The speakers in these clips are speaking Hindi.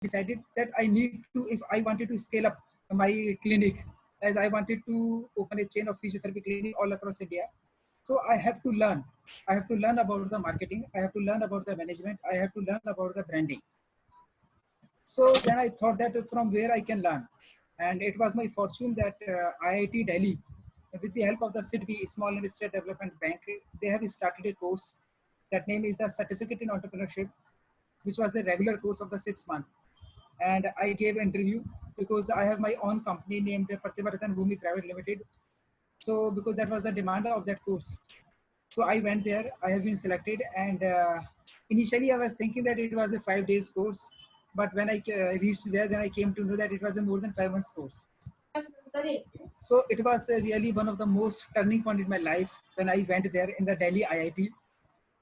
decided that I need to, if I wanted to scale up my clinic, as I wanted to open a chain of physiotherapy clinic all across India. So I have to learn. I have to learn about the marketing. I have to learn about the management. I have to learn about the branding. So then I thought that from where I can learn. And it was my fortune that IIT Delhi, with the help of the SIDBI, Small Industry Development Bank, they have started a course. That name is the Certificate in Entrepreneurship, which was the regular course of the 6 month. And I gave an interview because I have my own company named Pratibharatan Bhumi Private Limited. So because that was the demand of that course. So I went there, I have been selected, and initially I was thinking that it was a 5 days course, but when I reached there, then I came to know that it was a more than 5 months course. So it was really one of the most turning point in my life when I went there in the Delhi IIT.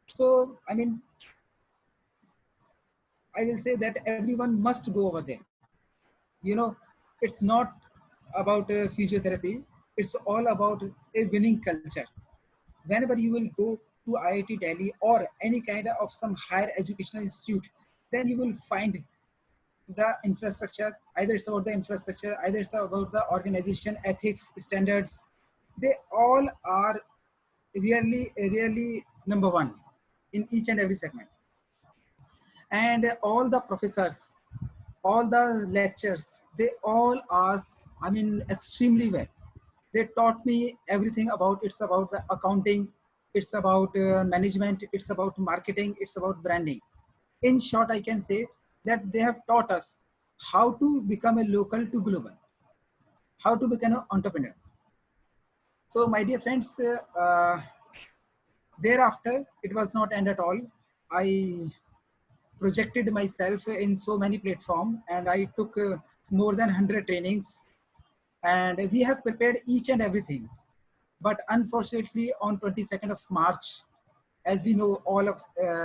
So, I mean, I will say that everyone must go over there. You know, it's not about physiotherapy, it's all about a winning culture. Whenever you will go to IIT Delhi or any kind of some higher educational institute, then you will find the infrastructure. Either it's about the infrastructure, either it's about the organization, ethics, standards. They all are really number one in each and every segment. And all the professors, all the lectures, they all are, I mean, extremely well. They taught me everything about, it's about the accounting, it's about management, it's about marketing, it's about branding. In short, I can say that they have taught us how to become a local to global, how to become an entrepreneur. So my dear friends, thereafter, it was not end at all. I projected myself in so many platforms, and I took more than 100 trainings, and we have prepared each and everything. But unfortunately, on 22nd of March, as we know all of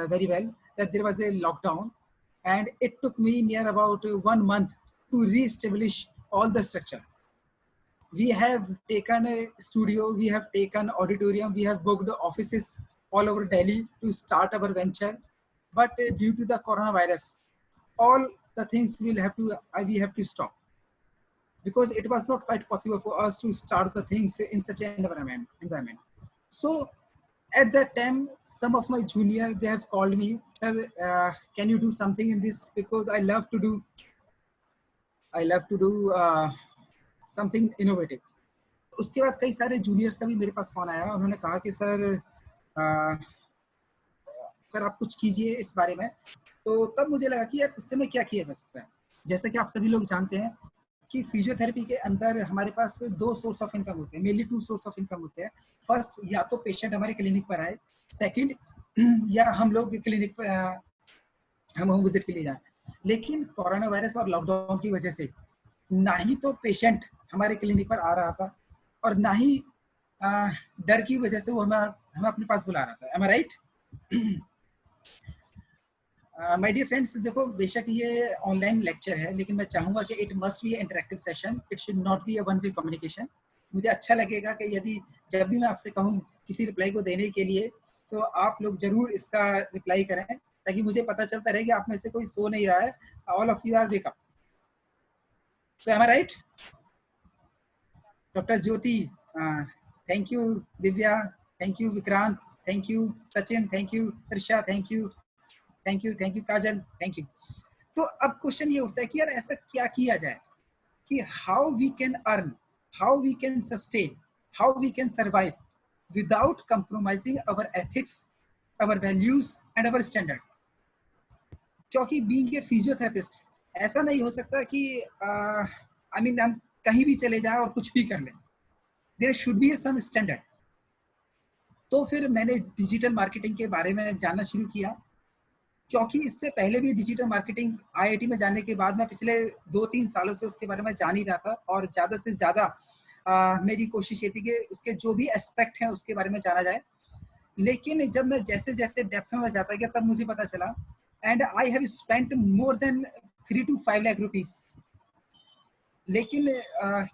very well, that there was a lockdown, and it took me near about 1 month to re-establish all the structure. We have taken a studio, we have taken auditorium, we have booked offices all over Delhi to start our venture. But due to the coronavirus, all the things will have to, we have to stop, because it was not quite possible for us to start the things in such an environment. So at that time, some of my junior, they have called me, sir, can you do something in this? Because I love to do something innovative. उसके बाद कई सारे जूनियर्स का भी मेरे पास फोन आया, उन्होंने कहा कि सर सर आप कुछ कीजिए इस बारे में। तो तब मुझे लगा कि यार इससे में क्या किया जा सकता है। जैसा कि आप सभी लोग जानते हैं कि फिजियोथेरेपी के अंदर हमारे पास 2 सोर्स ऑफ इनकम होते हैं, मेनली 2 सोर्स ऑफ इनकम होते हैं। फर्स्ट, या तो पेशेंट हमारे क्लिनिक पर आए, सेकंड या हम लोग क्लिनिक पर हम होम विजिट के लिए जाएं। लेकिन कोरोना वायरस और लॉकडाउन की वजह से ना ही तो पेशेंट हमारे क्लिनिक पर आ रहा था, और ना ही डर की वजह से वो हमें अपने पास बुला रहा था। Am I right? My dear friends, देखो बेशक ये ऑनलाइन लेक्चर है, लेकिन मैं चाहूंगा कि it must be interactive session, it should not be a one way communication. मुझे अच्छा लगेगा कि यदि जब भी मैं आपसे कहूँ किसी रिप्लाई को देने के लिए, तो आप लोग जरूर इसका रिप्लाई करें, ताकि मुझे पता चलता रहे कि आप में से कोई सो नहीं रहा है। All of you are wake up. So am I right? Dr. Jyoti, thank you. Divya, thank you. Vikrant, thank you. Sachin, thank you. Trisha, thank you. Thank you. Thank you. Kajal, thank you. तो अब क्वेश्चन ये उठता है कि यार ऐसा क्या किया जाए कि how we can earn, how we can sustain, how we can survive without compromising our ethics, our values and our standard. क्योंकि बीइंग ए फिजियोथेरेपिस्ट ऐसा नहीं हो सकता कि आई मीन हम कहीं भी चले जाएं और कुछ भी कर लें। There should be some standard. तो फिर मैंने डिजिटल मार्केटिंग के बारे में जानना शुरू किया, क्योंकि इससे पहले भी डिजिटल मार्केटिंग आईआईटी में जाने के बाद मैं पिछले 2-3 सालों से उसके बारे में जान ही रहा था, और ज़्यादा से ज़्यादा मेरी कोशिश ये थी कि उसके जो भी एस्पेक्ट हैं उसके बारे में जाना जाए। लेकिन जब मैं जैसे जैसे डेप्थ में जाता गया, तब मुझे पता चला, and I have spent more than 3 to 5 lakh rupees. लेकिन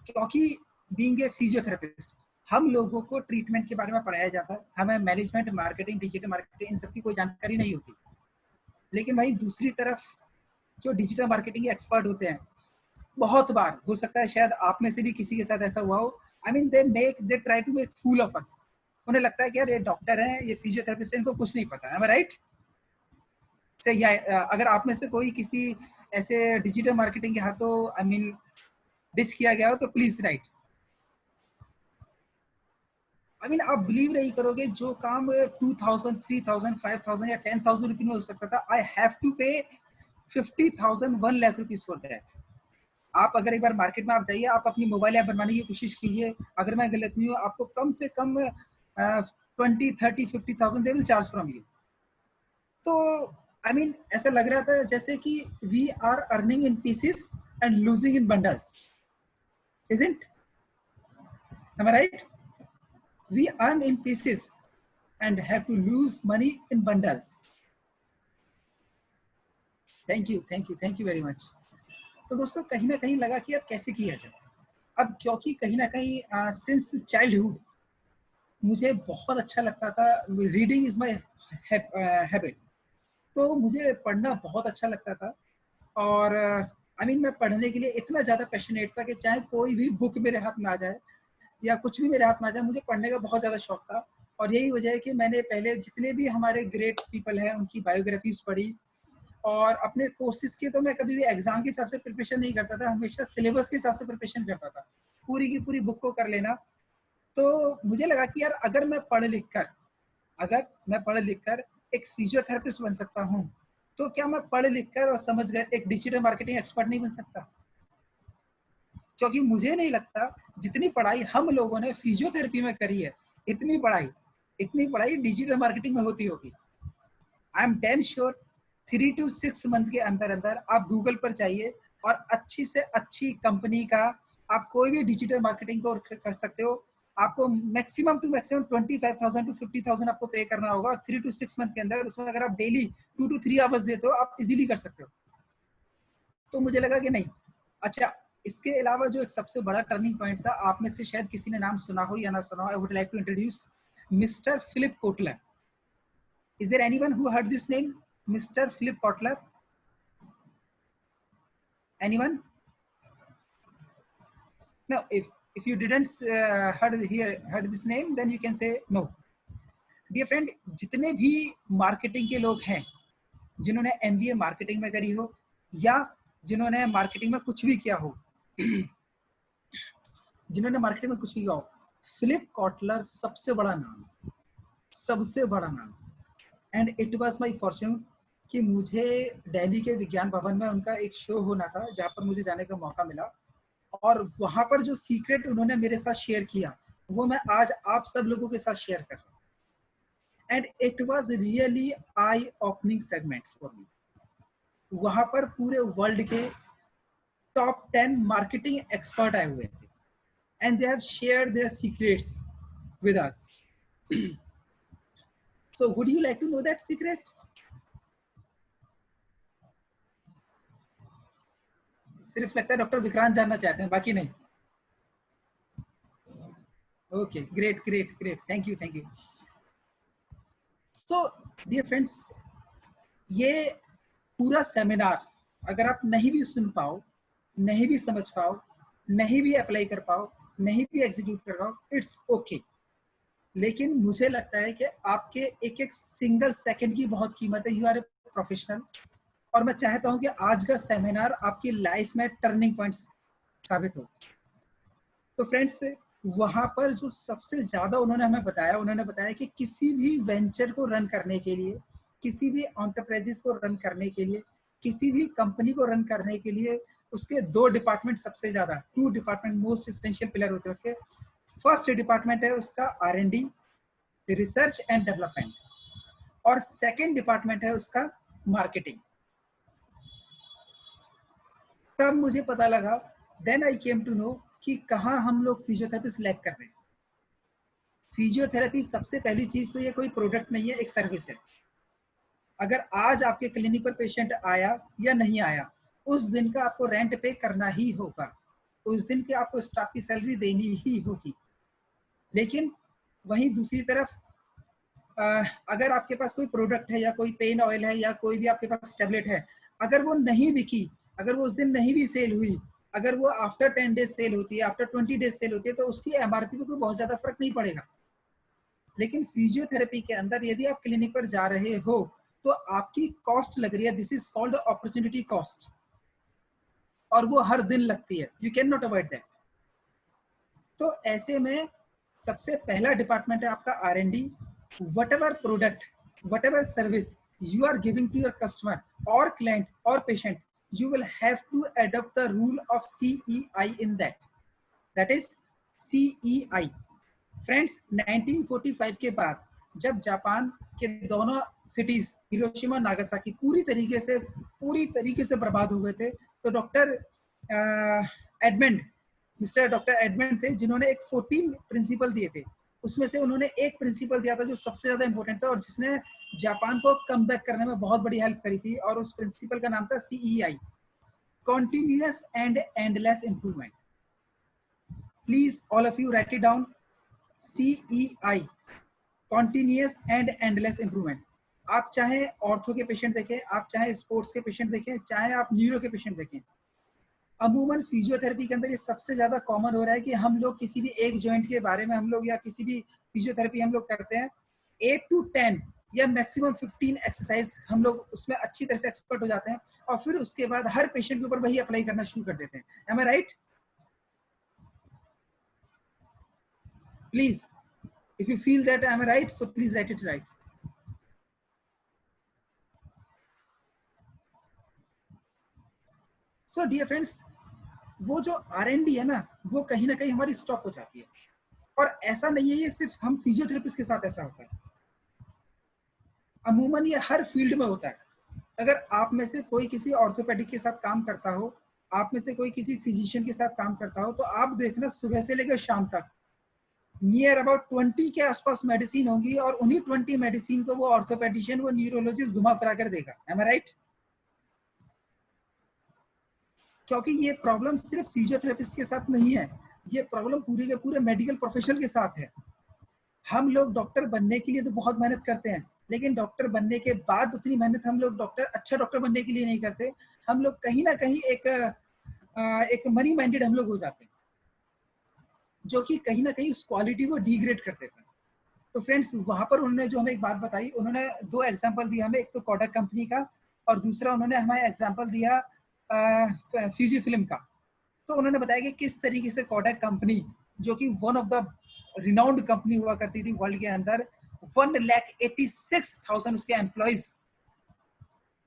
क्योंकि बीइंग ए फिजियोथेरेपिस्ट हम लोगों को ट्रीटमेंट के बारे में पढ़ाया जाता है, हमें management, marketing, digital marketing in सब की कोई जानकारी नहीं होती। लेकिन भाई दूसरी तरफ जो डिजिटल मार्केटिंग के एक्सपर्ट होते हैं, बहुत बार हो सकता है शायद आप में से भी किसी के साथ ऐसा हुआ हो, I mean they try to make fool of us. उन्हें लगता है कि यार ये डॉक्टर हैं, ये फिजियोथेरेपिस्ट है, इनको कुछ नहीं पता है, राइट से या अगर आप में से कोई किसी ऐसे डिजिटल मार्केटिंग के हाथों आई मीन डिच किया गया हो तो प्लीज राइट। आई मीन आप बिलीव नहीं करोगे, जो काम 2000 3000 5000 या 10,000 रुपये में हो सकता था, आई हैव टू पे 50,000 1 लाख रुपीज फॉर दैट। आप अगर एक बार मार्केट में आप जाइए, आप अपनी मोबाइल ऐप बनवाने की कोशिश कीजिए, अगर मैं गलत नहीं हूँ आपको कम से कम 20 30 50,000 they will charge from you. तो आई मीन ऐसा लग रहा था जैसे कि we are earning in pieces and losing in bundles, isn't? Am I right? We earn in pieces and have to lose money in bundles. Thank you very much. तो दोस्तों कहीं ना कहीं लगा कि अब कैसे किया जाए। अब क्योंकि कहीं ना कहीं सिंस चाइल्डहुड मुझे बहुत अच्छा लगता था, रीडिंग इज माय हैबिट, तो मुझे पढ़ना बहुत अच्छा लगता था। और आई मीन मैं पढ़ने के लिए इतना ज़्यादा पैशनेट था कि चाहे कोई भी बुक मेरे हाथ में आ जाए या कुछ भी मेरे हाथ में आ जाए, मुझे पढ़ने का बहुत ज़्यादा शौक था। और यही वजह है कि मैंने पहले जितने भी हमारे ग्रेट पीपल हैं उनकी बायोग्राफीज पढ़ी, और अपने कोर्सेज के तो मैं कभी भी एग्जाम के हिसाब से प्रिपरेशन नहीं करता था, हमेशा सिलेबस के हिसाब से प्रिपरेशन करता था, पूरी की पूरी बुक को कर लेना। तो मुझे लगा कि यार अगर मैं पढ़ लिख कर एक फिजियोथेरेपिस्ट बन सकता हूँ, तो क्या मैं पढ़ लिख कर और समझ कर एक डिजिटल मार्केटिंग एक्सपर्ट नहीं बन सकता? क्योंकि मुझे नहीं लगता जितनी पढ़ाई हम लोगों ने फिजियोथेरेपी में करी है, इतनी पढ़ाई डिजिटल मार्केटिंग में होती होगी। आई am damn sure 3 to 6 month के अंदर अंदर आप गूगल पर जाइए और अच्छी से अच्छी कंपनी का आप कोई भी डिजिटल मार्केटिंग को कर सकते हो। आपको मैक्सिमम टू मैक्सिमम 25,000 to 50,000 आपको पे करना होगा, और 3 to 6 मंथ के अंदर उसमें अगर आप डेली 2 to 3 आवर्स देते हो, आप इजीली कर सकते हो। तो मुझे लगा कि नहीं, अच्छा इसके अलावा जो एक सबसे बड़ा टर्निंग पॉइंट था, आप में से शायद किसी ने नाम सुना हो या ना सुना हो, I would like to introduce mister Philip Kotler. Is there anyone who heard this name, mister Philip Kotler? Anyone? No, if you didn't heard this name, then you can say no. Dear friend, जितने भी मार्केटिंग के लोग हैं जिन्होंने MBA मार्केटिंग में करी हो या जिन्होंने मार्केटिंग में कुछ भी किया हो फिलिप कॉटलर सबसे बड़ा नाम। And it was my Fortune कि मुझे दिल्ली के विज्ञान भवन में उनका एक शो होना था, जहाँ पर मुझे जाने का मौका मिला, और वहां पर जो सीक्रेट उन्होंने मेरे साथ शेयर किया वो मैं आज आप सब लोगों के साथ शेयर कर रहा हूँ। And it was really I opening segment for me. वहां पर पूरे वर्ल्ड के टॉप 10 मार्केटिंग एक्सपर्ट आए हुए थे, and they have shared their secrets with us. So would you like to know that secret? सिर्फ लगता है डॉक्टर विक्रांत जानना चाहते हैं, बाकी नहीं। Okay, great, thank you. So dear friends, ये पूरा सेमिनार अगर आप नहीं भी सुन पाओ, नहीं भी समझ पाओ, नहीं भी अप्लाई कर पाओ, नहीं भी एग्जीक्यूट कर पाओ, इट्स ओके। लेकिन मुझे लगता है कि आपके एक एक सिंगल सेकंड की बहुत कीमत है। यू आर ए प्रोफेशनल, और मैं चाहता हूं कि आज का सेमिनार आपकी लाइफ में टर्निंग पॉइंट साबित हो। तो फ्रेंड्स, वहां पर जो सबसे ज्यादा उन्होंने बताया कि किसी भी वेंचर को रन करने के लिए, किसी भी एंटरप्राइजेस को रन करने के लिए, किसी भी कंपनी को रन करने के लिए उसके 2 डिपार्टमेंट सबसे ज्यादा, 2 डिपार्टमेंट मोस्ट एसेंशियल पिलर होते हैं उसके। फर्स्ट डिपार्टमेंट है उसका R&D, रिसर्च एंड डेवलपमेंट, और सेकेंड डिपार्टमेंट है उसका मार्केटिंग। तब मुझे पता लगा, then I came to know कि कहाँ हम लोग फिजियोथेरेपिस्ट लैग कर रहे हैं। फिजियोथेरेपी सबसे पहली चीज तो ये कोई प्रोडक्ट नहीं है, एक सर्विस है। अगर आज आपके क्लिनिक पर पेशेंट आया या नहीं आया, उस दिन का आपको रेंट पे करना ही होगा, उस दिन के आपको स्टाफ की सैलरी देनी ही होगी। लेकिन वहीं दूसरी तरफ अगर आपके पास कोई प्रोडक्ट है या कोई पेन ऑयल है या कोई भी आपके पास टैबलेट है, अगर वो नहीं बिकी, अगर वो उस दिन नहीं भी सेल हुई, अगर वो आफ्टर 10 डेज सेल होती है, आफ्टर 20 डेज सेल होती है, तो उसकी एमआरपी पे कोई बहुत ज्यादा फर्क नहीं पड़ेगा। लेकिन फिजियोथेरेपी के अंदर यदि आप क्लिनिक पर जा रहे हो तो आपकी कॉस्ट लग रही है, this is called opportunity cost, और वो हर दिन लगती है, you can not avoid that. तो ऐसे में सबसे पहला डिपार्टमेंट है आपका R&D। What ever product, what ever service you are giving to your customer or client or patient, you will have to adopt the rule of CEI in that. That is CEI. Friends 1945 के बाद जब जापान के दोनों सिटीज हिरोशिमा और नागासाकी पूरी तरीके से बर्बाद हो गए थे, तो मिस्टर डॉक्टर एडमंड थे जिन्होंने एक 14 प्रिंसिपल दिए थे। उसमें से उन्होंने एक प्रिंसिपल दिया था जो सबसे ज्यादा इंपॉर्टेंट था और जिसने जापान को कम बैक करने में बहुत बड़ी हेल्प करी थी, और उस प्रिंसिपल का नाम था CEI, continuous and endless improvement. Please all of you right it down, CEI, continuous and endless improvement. आप चाहे ऑर्थो के पेशेंट देखें, आप चाहे स्पोर्ट्स के पेशेंट देखें, चाहे आप न्यूरो के पेशेंट देखें, अमूमन फिजियोथेरेपी के अंदर ये सबसे ज्यादा कॉमन हो रहा है कि हम लोग किसी भी एक जॉइंट के बारे में हम लोग या किसी भी फिजियोथेरेपी हम लोग करते हैं 8 to 10 या मैक्सिमम 15 एक्सरसाइज हम लोग उसमें अच्छी तरह से एक्सपर्ट हो जाते हैं, और फिर उसके बाद हर पेशेंट के ऊपर वही अप्लाई करना शुरू कर देते हैं। Am I right? Please if you feel that I am right, so please write it right. So dear friends, वो जो R&D है ना, वो कहीं ना कहीं हमारी स्टॉप हो जाती है, और ऐसा नहीं है ये सिर्फ हम फिजियोथेरेपिस्ट के साथ ऐसा होता है, अमूमन ये हर फील्ड में होता है। अगर आप में से कोई किसी ऑर्थोपेडिक के साथ काम करता हो, आप में से कोई किसी फिजिशियन के साथ काम करता हो, तो आप देखना सुबह से लेकर शाम तक नियर अबाउट 20 के आसपास मेडिसिन होगी, और उन्हीं 20 मेडिसिन को वो ऑर्थोपेडिशियन, वो न्यूरोलॉजिस्ट घुमा फिरा कर देगा। M I right? क्योंकि ये प्रॉब्लम सिर्फ फिजियोथेरेपिस्ट के साथ नहीं है, ये प्रॉब्लम पूरे के पूरे मेडिकल प्रोफेशनल के साथ है। हम लोग डॉक्टर बनने के लिए तो बहुत मेहनत करते हैं, लेकिन डॉक्टर बनने के बाद उतनी मेहनत हम लोग अच्छा डॉक्टर बनने के लिए नहीं करते। हम लोग कहीं ना कहीं एक मनी माइंडेड हम लोग हो जाते हैं, जो कि कहीं ना कहीं उस क्वालिटी को डिग्रेड कर देता है। तो फ्रेंड्स, वहां पर उन्होंने जो हमें एक बात बताई, उन्होंने 2 एग्जांपल दिया हमें, एक तो कोडक कंपनी का और दूसरा उन्होंने हमें एग्जांपल दिया फ्यूजी फिल्म का। तो उन्होंने बताया कि किस तरीके से कोडक कंपनी, जो कि one of the renowned company हुआ करती थी वर्ल्ड के अंदर, 1,86,000 उसके एम्प्लॉइज,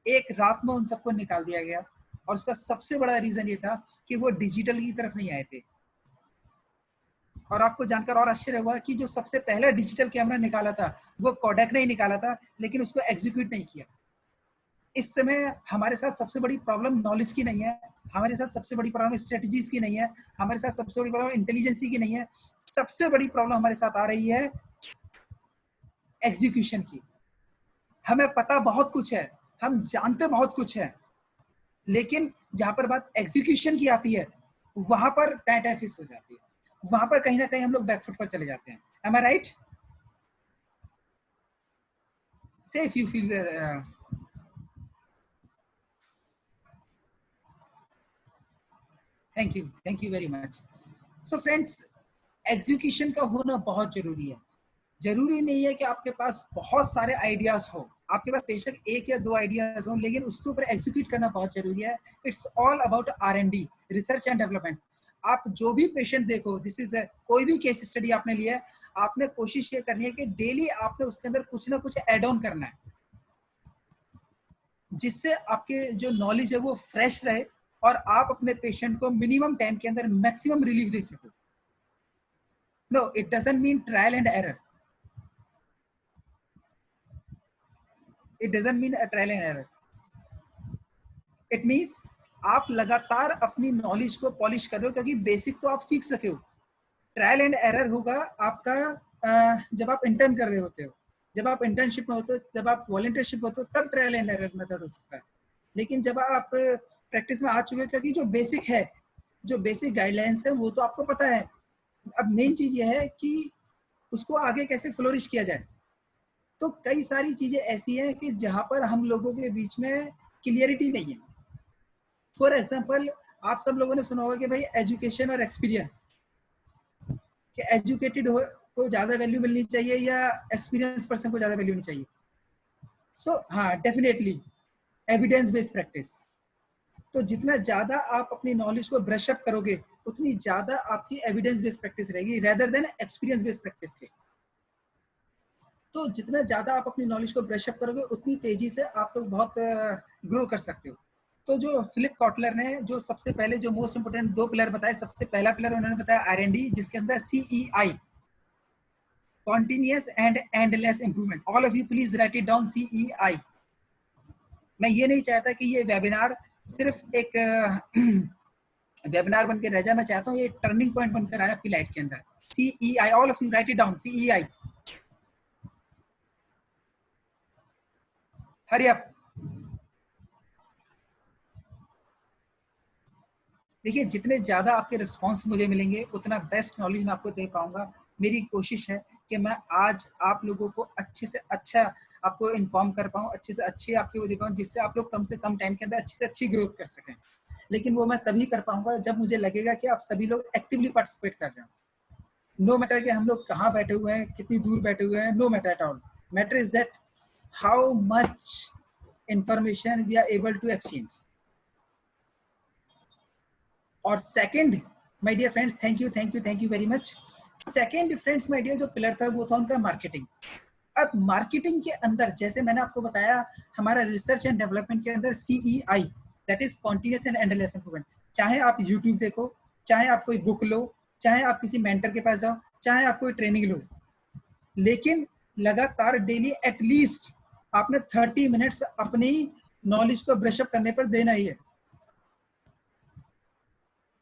एक रात में उन सबको निकाल दिया गया। और उसका सबसे बड़ा रीजन ये था कि वो डिजिटल की तरफ नहीं आए थे। और आपको जानकर और आश्चर्य हुआ कि जो सबसे पहला डिजिटल कैमरा निकाला था वो कोडक ने ही निकाला था, लेकिन उसको एग्जीक्यूट नहीं किया। इस समय हमारे साथ सबसे बड़ी प्रॉब्लम नॉलेज की नहीं है, हमारे साथ सबसे बड़ी प्रॉब्लम स्ट्रेटजीज की नहीं है, हमारे साथ सबसे बड़ी प्रॉब्लम इंटेलिजेंसी की नहीं है, सबसे बड़ी प्रॉब्लम हमारे साथ आ रही है एग्जीक्यूशन की। हमें पता बहुत कुछ है, हम जानते बहुत कुछ है, लेकिन जहां पर बात एग्जीक्यूशन की आती है वहां पर टाइट हो जाती है, वहां पर कहीं ना कहीं हम लोग बैकफुट पर चले जाते हैं। Am I right? से if you feel thank you very much. So friends, execution का होना बहुत जरूरी है। जरूरी नहीं है कि आपके पास बहुत सारे आइडियाज हो, आपके पास बेशक 1 या 2 आइडियाज हो, लेकिन उसके ऊपर एग्जीक्यूट करना बहुत जरूरी है। It's all about R&D, research and development. आप जो भी पेशेंट देखो, दिस इज कोई भी केस स्टडी आपने लिया है, आपने कोशिश ये करनी है कि डेली आपने उसके अंदर कुछ ना कुछ एड ऑन करना है, जिससे आपके जो नॉलेज है वो फ्रेश रहे और आप अपने पेशेंट को मिनिमम टाइम के अंदर मैक्सिमम रिलीफ दे सको। No, it doesn't mean trial and error, it doesn't mean a trial and error. It means आप लगातार अपनी नॉलेज को पॉलिश कर रहे हो, क्योंकि बेसिक तो आप सीख सके हो। ट्रायल एंड एरर होगा आपका जब आप इंटर्न कर रहे होते हो, जब आप इंटर्नशिप में होते हो, जब आप वॉलंटियरशिप होते हो, तब ट्रायल एंड एरर मेथड हो सकता है। लेकिन जब आप प्रैक्टिस में आ चुके हो, क्योंकि जो बेसिक है, जो बेसिक गाइडलाइंस है वो तो आपको पता है। अब मेन चीज ये है कि उसको आगे कैसे फ्लोरिश किया जाए। तो कई सारी चीजें ऐसी हैं कि जहां पर हम लोगों के बीच में क्लियरिटी नहीं है। फॉर एग्जाम्पल, आप सब लोगों ने सुना होगा कि भाई एजुकेशन और एक्सपीरियंस, कि एजुकेटेड हो को ज्यादा वैल्यू मिलनी चाहिए या एक्सपीरियंस पर्सन को ज्यादा वैल्यू मिलनी चाहिए। सो हाँ, डेफिनेटली एविडेंस बेस्ड प्रैक्टिस। तो जितना ज्यादा आप अपनी नॉलेज को ब्रश अप करोगे, उतनी ज्यादा आपकी एविडेंस बेस्ड प्रैक्टिस रहेगी rather than experience based practice के। तो जितना ज्यादा आप अपनी नॉलेज को ब्रश अप करोगे, उतनी तेजी से आप लोग बहुत ग्रो कर सकते हो। तो जो फिलिप कॉटलर ने जो सबसे पहले जो मोस्ट इंपोर्टेंट 2 पिलर बताए, सबसे पहला पिलर उन्होंने बताया R&D, जिसके अंदर CEI, continuous and endless improvement. All of you please right it down, CEI। मैं ये नहीं चाहता कि ये वेबिनार सिर्फ एक वेबिनार बन के रह जाए, मैं चाहता हूँ ये टर्निंग पॉइंट बनकर आए आपकी लाइफ के अंदर। CEI, all of you right it down, CEI। Hurry up. देखिए, जितने ज्यादा आपके रिस्पॉन्स मुझे मिलेंगे, उतना बेस्ट नॉलेज मैं आपको दे पाऊंगा। मेरी कोशिश है कि मैं आज आप लोगों को अच्छे से अच्छा आपको इन्फॉर्म कर पाऊँ, अच्छे से अच्छे आपको वो दे पाऊँ, जिससे आप लोग कम से कम टाइम के अंदर अच्छी से अच्छी ग्रोथ कर सकें। लेकिन वो मैं तभी कर पाऊंगा जब मुझे लगेगा कि आप सभी लोग एक्टिवली पार्टिसिपेट कर रहे हो। नो मैटर कि हम लोग कहाँ बैठे हुए हैं, कितनी दूर बैठे हुए हैं, no matter at all. Matter is that how much information we are able to exchange. और second, my dear friends, thank you very much. Second friends, my dear, जो पिलर था वो था उनका मार्केटिंग। अब मार्केटिंग के अंदर, जैसे मैंने आपको बताया, हमारा रिसर्च एंड डेवलपमेंट के अंदर CEI, that is continuous and endless improvement. चाहे आप यूट्यूब देखो, चाहे आप कोई बुक लो, चाहे आप किसी मेंटर के पास जाओ, चाहे आप कोई ट्रेनिंग लो, लेकिन लगातार डेली एटलीस्ट आपने 30 मिनट्स अपनी नॉलेज को ब्रशअप करने पर देना ही है।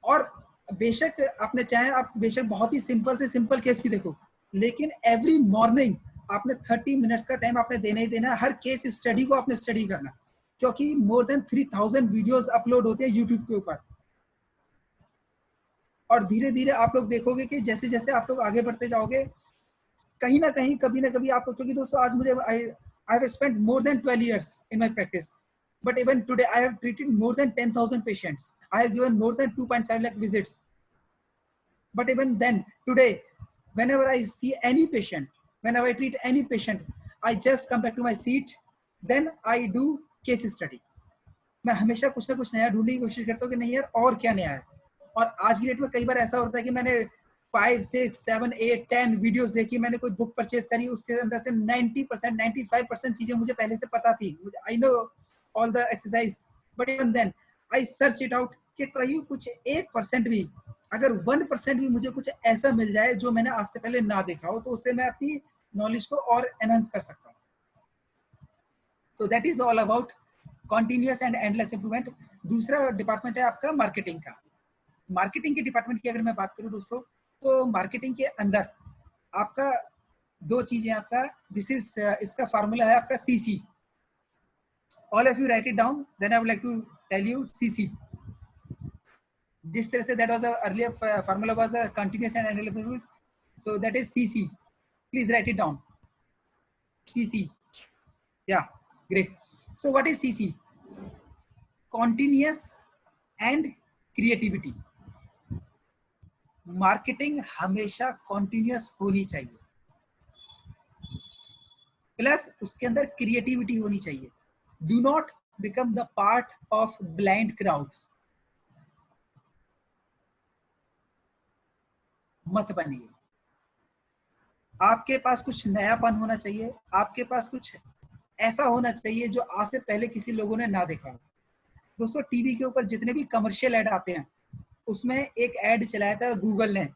और बेशक आपने चाहे आप बेशक बहुत ही सिंपल से सिंपल केस भी देखो, लेकिन एवरी मॉर्निंग आपने 30 मिनट्स का टाइम आपने देना ही देना। हर केस स्टडी को आपने स्टडी करना, क्योंकि मोर देन 3000 वीडियोस अपलोड होते हैं यूट्यूब के ऊपर। और धीरे धीरे आप लोग देखोगे कि जैसे जैसे आप लोग आगे बढ़ते जाओगे, कहीं ना कहीं कभी ना कभी आप लोग, क्योंकि दोस्तों आज मुझे I have spent more than 12 years in my practice, but even today I have treated more than 10,000 patients. I have given more than 2.5 lakh visits. But even then, today, whenever I see any patient, whenever I treat any patient, I just come back to my seat, then I do case study. मैं हमेशा कुछ ना कुछ नया ढूंढने की कोशिश करता हूँ कि नहीं यार और क्या नया है। और आज की डेट में कई बार ऐसा होता है कि मैंने 5, 6, 7, 8, 10 वीडियोस देखी, मैंने कोई बुक परचेज करी, उसके अंदर से 90%, 95% चीजें मुझे पहले से पता थी। I know all the exercise, but even then I search it out कि कहीं कुछ 1% भी, अगर 1% भी मुझे कुछ ऐसा मिल जाए जो मैंने आज से पहले ना देखा हो, तो उससे मैं अपनी नॉलेज को और एनहांस कर सकता हूँ। So that is all about continuous and endless improvement. दूसरा डिपार्टमेंट है आपका मार्केटिंग का। मार्केटिंग के डिपार्टमेंट की अगर मैं बात करूँ दोस्तों, तो मार्केटिंग के अंदर आपका 2 चीजें आपका, दिस इज इसका फार्मूला है आपका CC। All of you write it down, then I would like to tell you CC. जिस तरह से that was the earlier formula was a continuous and endless, so that is CC. Please write it down. CC. Yeah, great. So what is CC? Continuous and creativity. Marketing हमेशा कॉन्टिन्यूअस होनी चाहिए, प्लस उसके अंदर क्रिएटिविटी होनी चाहिए। Do not become the part of blind crowd. मत बनिए। आपके पास कुछ नयापन होना चाहिए, आपके पास कुछ ऐसा होना चाहिए जो आज से पहले किसी लोगों ने ना देखा हो। दोस्तों, टीवी के ऊपर जितने भी कमर्शियल ऐड आते हैं, उसमें एक ऐड चलाया था गूगल ने,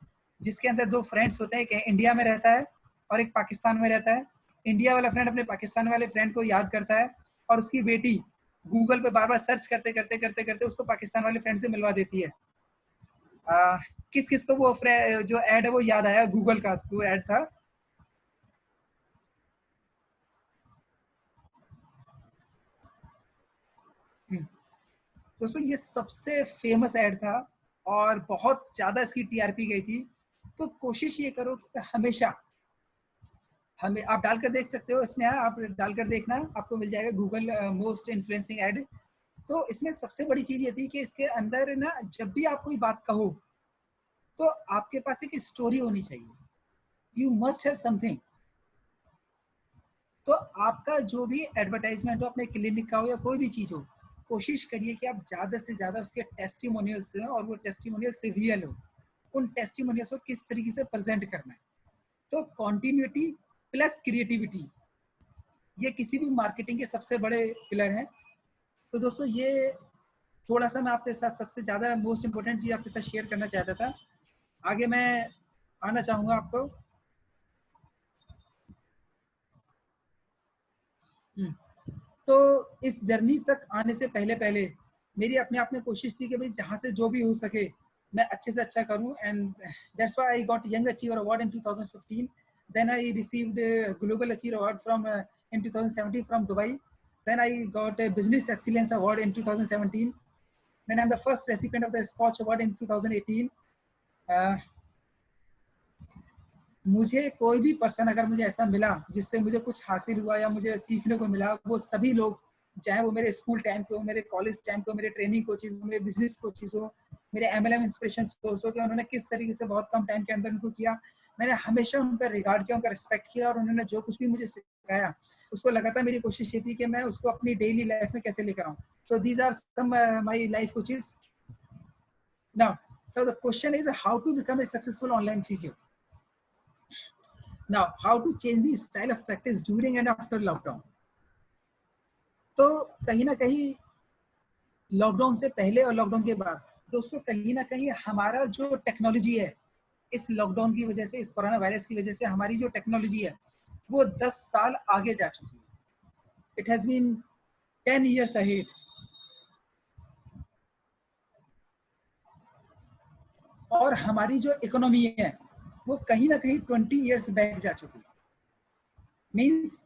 जिसके अंदर 2 फ्रेंड्स होते हैं, एक इंडिया में रहता है और एक पाकिस्तान में रहता है। इंडिया वाला फ्रेंड अपने पाकिस्तान वाले फ्रेंड को याद करता है, और उसकी बेटी गूगल पे बार बार सर्च करते करते करते करते उसको पाकिस्तान वाले फ्रेंड से मिलवा देती है। किस किस को वो जो ऐड है वो याद आया? गूगल का वो ऐड था। दोस्तों, ये सबसे फेमस ऐड था और बहुत ज्यादा इसकी TRP गई थी। तो कोशिश ये करो कि हमेशा हमें, आप डालकर देख सकते हो, स्नेहा आप डालकर देखना, आपको मिल जाएगा गूगल मोस्ट इन्फ्लुएंसिंग ऐड। तो इसमें सबसे बड़ी चीज ये थी कि इसके अंदर ना जब भी आप कोई बात कहो तो आपके पास एक स्टोरी होनी चाहिए, यू मस्ट हैव समथिंग। तो आपका जो भी एडवर्टाइजमेंट हो अपने क्लिनिक का हो या कोई भी चीज हो, कोशिश करिए कि आप ज्यादा से ज्यादा उसके टेस्टिमोनियल्स दें और वो टेस्टिमोनियल्स रियल हो। उन टेस्टिमोनियल्स को किस तरीके से प्रेजेंट करना है, तो कॉन्टिन्यूटी प्लस क्रिएटिविटी, ये किसी भी मार्केटिंग के सबसे बड़े पिलर हैं। तो दोस्तों ये थोड़ा सा मैं आपके साथ सबसे ज्यादा मोस्ट इंपोर्टेंट चीज आपके साथ शेयर करना चाहता था। आगे मैं आना चाहूंगा आपको। तो इस जर्नी तक आने से पहले पहले मेरी अपने आप में कोशिश थी कि भाई जहाँ से जो भी हो सके मैं अच्छे से अच्छा करूँ, and that's why I got young achiever award in 2015. Then I received a Global Achiever Award from in 2017 from Dubai. Then I got a Business Excellence Award in 2017. Then I'm the first recipient of the Scotch Award in 2018. मुझे कोई भी पर्सन अगर मुझे ऐसा मिला जिससे मुझे कुछ हासिल हुआ या मुझे सीखने को मिला, वो सभी लोग, चाहे वो मेरे स्कूल टाइम के हो, मेरे कॉलेज टाइम के हो, मेरे ट्रेनिंग कोचेज हो, मेरे बिजनेस कोचेज हो, मेरे MLM इंस्पिरेशन कोर्स हो, कि उन्होंने किस तरीके से बहुत कम टाइम के अंदर उनको किया, मैंने हमेशा उनका रिगार्ड किया, उनका रिस्पेक्ट किया, और उन्होंने जो कुछ भी मुझे सिखाया उसको लगातार मेरी कोशिश ये थी कि मैं उसको अपनी डेली लाइफ में कैसे लेकर आऊँ। तो these are some my life coaches. Now so the question is how to become a successful online physio. Now, how to change the style of practice during and after lockdown? तो कहीं ना कहीं लॉकडाउन से पहले और लॉकडाउन के बाद दोस्तों कहीं ना कहीं हमारा जो टेक्नोलॉजी है, इस लॉकडाउन की वजह से, इस कोरोना वायरस की वजह से हमारी जो टेक्नोलॉजी है वो 10 साल आगे जा चुकी है। It has been 10 years ahead. और हमारी जो इकोनॉमी है वो कहीं ना कहीं 20 years बैक जा चुकी है। मीन्स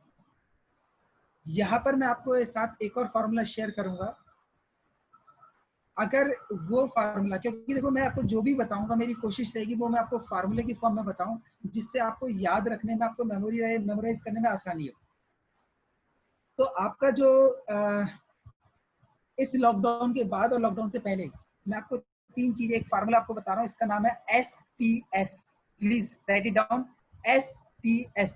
यहाँ पर मैं आपको साथ एक और फॉर्मूला शेयर करूंगा। अगर वो फार्मूला, क्योंकि देखो मैं आपको जो भी बताऊंगा मेरी कोशिश रहेगी वो मैं आपको फार्मूले की फॉर्म में बताऊं जिससे आपको याद रखने में, आपको मेमोराइज करने में आसानी हो। तो आपका जो इस लॉकडाउन के बाद और लॉकडाउन से पहले मैं आपको 3 चीजें, एक फार्मूला आपको बता रहा हूँ, इसका नाम है STS। Please right it down, STS।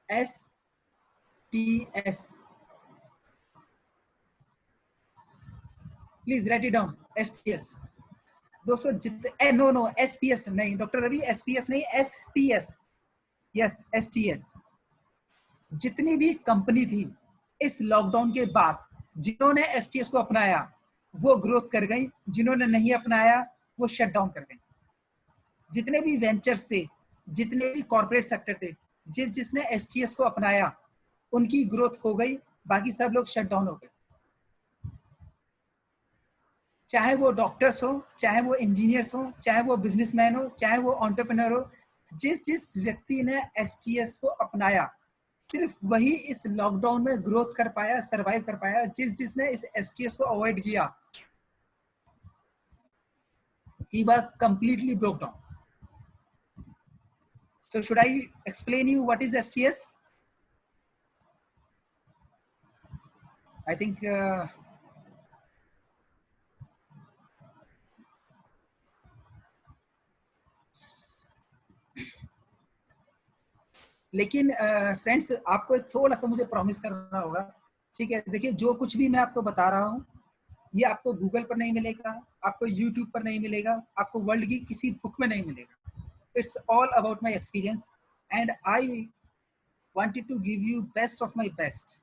STS, please right it down, STS। दोस्तों नो SPS नहीं डॉक्टर रवि, SPS नहीं, STS। Yes, STS। जितनी भी कंपनी थी इस लॉकडाउन के बाद जिन्होंने STS को अपनाया वो ग्रोथ कर गई, जिन्होंने नहीं अपनाया वो शट डाउन कर गई। जितने भी वेंचर्स थे, जितने भी कॉर्पोरेट सेक्टर थे, जिसने STS को अपनाया उनकी ग्रोथ हो गई, बाकी सब लोग शट डाउन हो गए। चाहे वो डॉक्टर्स हो, चाहे वो इंजीनियर्स हो, चाहे वो बिजनेसमैन हो, चाहे वो एंटरप्रेन्योर हो, जिस व्यक्ति ने STS को अपनाया सिर्फ वही इस लॉकडाउन में ग्रोथ कर पाया, सरवाइव कर पाया। जिसने इस STS को अवॉइड किया, he was completely broke down. So should I explain you what is STS? I think लेकिन फ्रेंड्स आपको एक थोड़ा सा मुझे प्रॉमिस करना होगा, ठीक है? देखिए जो कुछ भी मैं आपको बता रहा हूँ ये आपको गूगल पर नहीं मिलेगा, आपको यूट्यूब पर नहीं मिलेगा, आपको वर्ल्ड की किसी बुक में नहीं मिलेगा। It's all about my experience and I wanted to give you best of my best,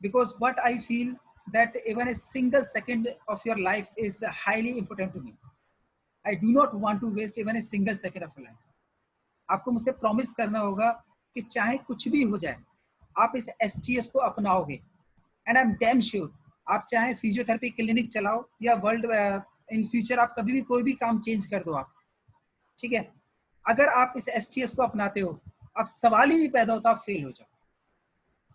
because what I feel that even a single second of your life is highly important to me. I do not want to waste even a single second of your life. आपको मुझसे प्रॉमिस करना होगा कि चाहे कुछ भी हो जाए आप इस STS को अपनाओगे, and I am damn sure आप चाहे फिजियोथेरेपी क्लिनिक चलाओ या वर्ल्ड इन फ्यूचर आप कभी भी कोई भी काम चेंज कर दो आप, ठीक है? अगर आप इस STS को अपनाते हो अब सवाल ही नहीं पैदा होता आप फेल हो जाओ।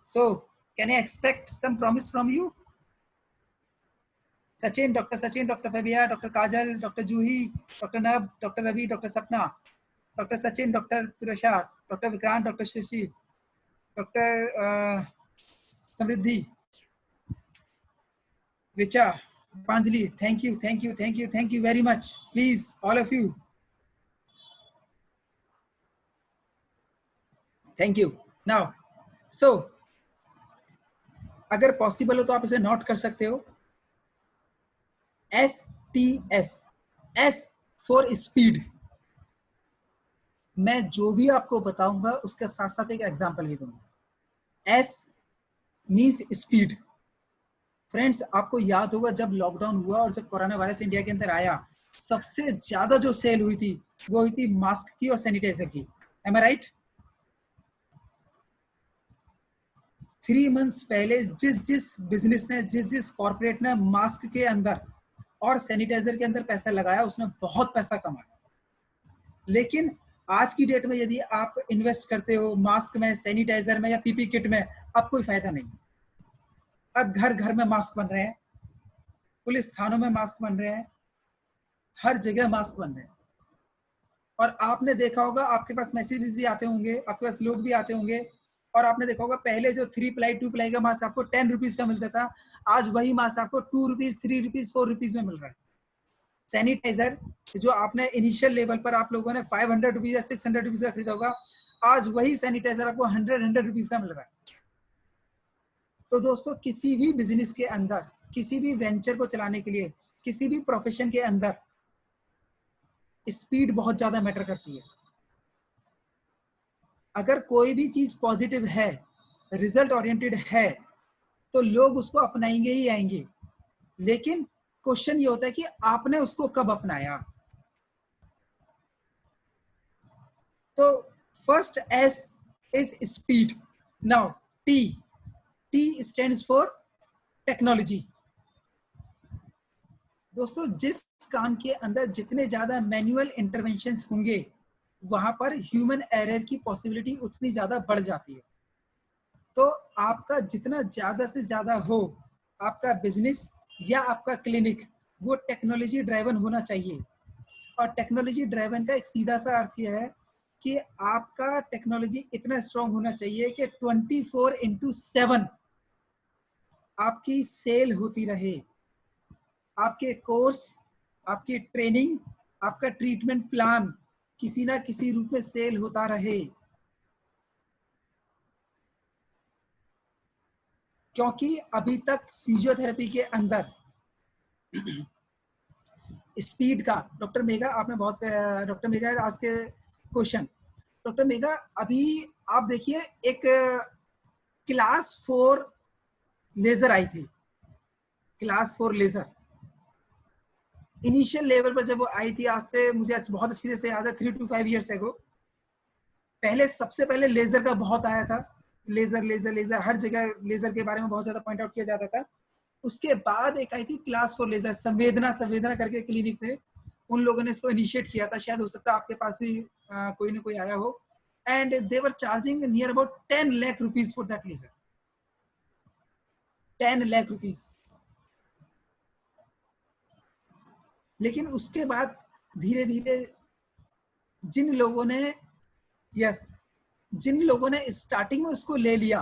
So can I expect some promise from you? Sachin, doctor Sachin, doctor Fabia, doctor Kajal, doctor Juhi, doctor Nab, doctor Ravi, doctor Sapna, doctor Sachin, doctor Tushar, doctor Vikrant, doctor Shashi, doctor Samriddhi, Richa, Panjali, thank you, thank you, thank you, thank you very much. Please, all of you. Thank you. Now, so अगर पॉसिबल हो तो आप इसे नोट कर सकते हो. STS, S for speed. मैं जो भी आपको बताऊंगा उसके साथ साथ एक एग्जांपल भी दूंगा. S means speed. फ्रेंड्स, आपको याद होगा जब लॉकडाउन हुआ और जब कोरोना वायरस इंडिया के अंदर आया, सबसे ज्यादा जो सेल हुई थी वो हुई थी मास्क की और सैनिटाइजर की. M I right? 3 मंथ्स पहले जिस बिजनेस ने, जिस कॉर्पोरेट ने मास्क के अंदर और सैनिटाइजर के अंदर पैसा लगाया, उसने बहुत पैसा कमाया. लेकिन आज की डेट में यदि आप इन्वेस्ट करते हो मास्क में, सैनिटाइजर में या पीपी किट में, अब कोई फायदा नहीं. अब घर घर में मास्क बन रहे हैं, पुलिस थानों में मास्क बन रहे हैं, हर जगह मास्क बन रहे हैं. और आपने देखा होगा, आपके पास मैसेजेस भी आते होंगे, आपके पास लोग भी आते होंगे, और आपने देखा होगा पहले जो 3 प्लाई 2 प्लाई का मास्क आपको 10 रुपीज का मिलता था, आज वही मास्क आपको 2 रुपीज, 3 रुपीज, 4 रुपीज में मिल रहा है. सैनिटाइजर जो आपने इनिशियल लेवल पर आप लोगों ने 500 रुपीज या 600 रुपीज का खरीदा होगा, आज वही सैनिटाइजर आपको 100 रुपीज का मिल रहा है. तो दोस्तों, किसी भी बिजनेस के अंदर, किसी भी वेंचर को चलाने के लिए, किसी भी प्रोफेशन के अंदर स्पीड बहुत ज्यादा मैटर करती है. अगर कोई भी चीज पॉजिटिव है, रिजल्ट ओरिएंटेड है, तो लोग उसको अपनाएंगे ही आएंगे. लेकिन क्वेश्चन ये होता है कि आपने उसको कब अपनाया. तो first S is speed. Now T stands for technology. दोस्तों, जिस काम के अंदर जितने ज्यादा मैनुअल इंटरवेंशंस होंगे, वहां पर ह्यूमन एरर की पॉसिबिलिटी उतनी ज्यादा बढ़ जाती है. तो आपका जितना ज्यादा से ज्यादा हो आपका बिजनेस या आपका क्लिनिक, वो टेक्नोलॉजी ड्राइवन होना चाहिए. और टेक्नोलॉजी ड्राइवन का एक सीधा सा अर्थ यह है कि आपका टेक्नोलॉजी इतना स्ट्रांग होना चाहिए कि 24/7 आपकी सेल होती रहे. आपके कोर्स, आपकी ट्रेनिंग, आपका ट्रीटमेंट प्लान किसी ना किसी रूप में सेल होता रहे. क्योंकि अभी तक फिजियोथेरेपी के अंदर स्पीड का, डॉक्टर मेघा, आपने बहुत, डॉक्टर मेघा आज के क्वेश्चन, डॉक्टर मेघा, अभी आप देखिए एक क्लास 4 लेजर आई थी. क्लास 4 लेजर इनिशियल लेवल पर जब वो आई थी, आज से मुझे बहुत अच्छी से याद है, 3 to 5 ईयर्स एगो. पहले सबसे पहले लेजर का बहुत आया था. लेजर लेजर लेजर, हर जगह लेजर के बारे में बहुत ज्यादा पॉइंट आउट किया जाता था. उसके बाद एक आई थी क्लास 4 लेजर, संवेदना करके क्लिनिक थे, उन लोगों ने इसको इनिशिएट किया था. शायद हो सकता है आपके पास भी कोई ना कोई आया हो. And they were charging near about 10 lakh rupees for that laser. 10 lakh rupees. लेकिन उसके बाद धीरे धीरे जिन लोगों ने स्टार्टिंग में उसको ले लिया,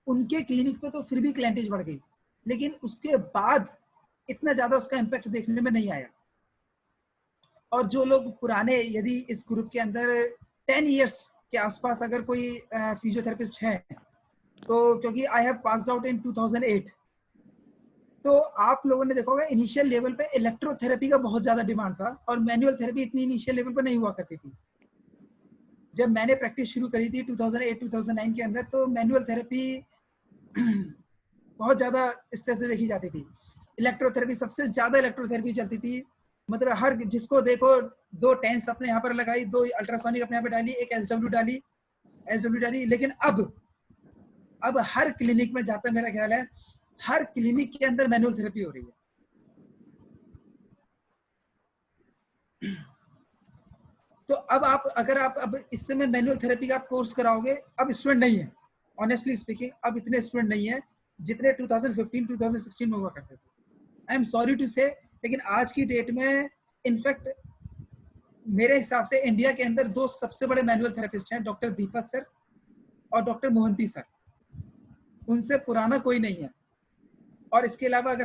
उनके क्लिनिक पे तो फिर भी क्लाइंटेज बढ़ गई, लेकिन उसके बाद इतना ज्यादा उसका इम्पैक्ट देखने में नहीं आया. और जो लोग पुराने, यदि इस ग्रुप के अंदर 10 इयर्स के आसपास अगर कोई फिजियोथेरेपिस्ट है, तो क्योंकि I have passed out in 2008, तो आप लोगों ने देखा होगा इनिशियल लेवल पे इलेक्ट्रोथेरेपी का बहुत ज्यादा डिमांड था, और मैनुअल थेरेपी इतनी इनिशियल लेवल पर नहीं हुआ करती थी. जब मैंने प्रैक्टिस शुरू करी थी 2008-2009 के अंदर, तो मैनुअल थेरेपी बहुत ज्यादा इस तरह से देखी जाती थी. इलेक्ट्रोथेरेपी, सबसे ज्यादा इलेक्ट्रोथेरेपी चलती थी. मतलब हर जिसको देखो 2 टेंस अपने यहाँ पर लगाई, 2 अल्ट्रासोनिक अपने यहाँ पे डाली, एक एसडब्ल्यू डाली. लेकिन अब हर क्लिनिक में जाता, मेरा ख्याल है हर क्लिनिक के अंदर मैनुअल थेरेपी हो रही है. तो अब आप, अगर आप अब इस समय मैनुअल थेरेपी का आप कोर्स कराओगे, अब स्टूडेंट नहीं है, ऑनेस्टली स्पीकिंग, अब इतने स्टूडेंट नहीं है जितने 2015-2016 में हुआ करते थे. आई एम सॉरी टू से, लेकिन आज की डेट में इनफैक्ट मेरे हिसाब से इंडिया के अंदर 2 सबसे बड़े मैनुअल थेरेपिस्ट हैं, डॉक्टर दीपक सर और डॉक्टर मोहंती सर, उनसे पुराना कोई नहीं है। और इसके अलावा अगर